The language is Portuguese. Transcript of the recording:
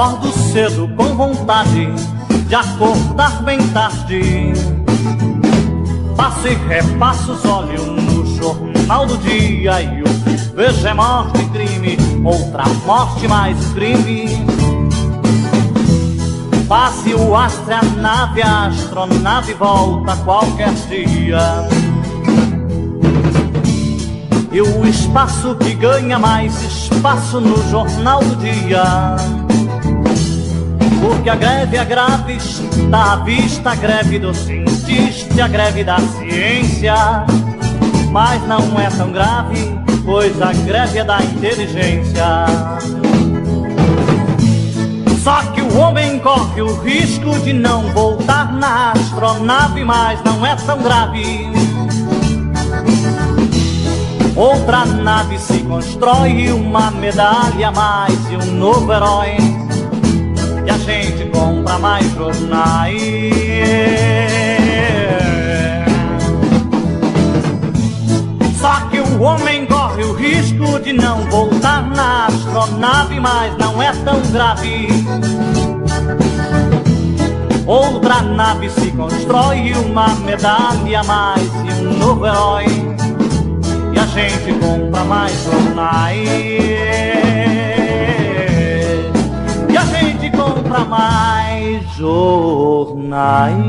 Acordo cedo com vontade de acordar bem tarde. Passo e repasso os olhos no jornal do dia, e o que vejo é morte e crime, outra morte mais crime. Passe o astro, a astronave volta qualquer dia. E o espaço que ganha mais espaço no jornal do dia. Porque a greve é grave, está à vista, a greve do cientista e a greve da ciência. Mas não é tão grave, pois a greve é da inteligência. Só que o homem corre o risco de não voltar na astronave, mas não é tão grave. Outra nave se constrói, uma medalha a mais e um novo herói. E a gente compra mais jornais. Só que o homem corre o risco de não voltar na astronave, mas não é tão grave. Outra nave se constrói, uma medalha a mais e um novo herói. E a gente compra mais jornais. E a gente compra mais jornais.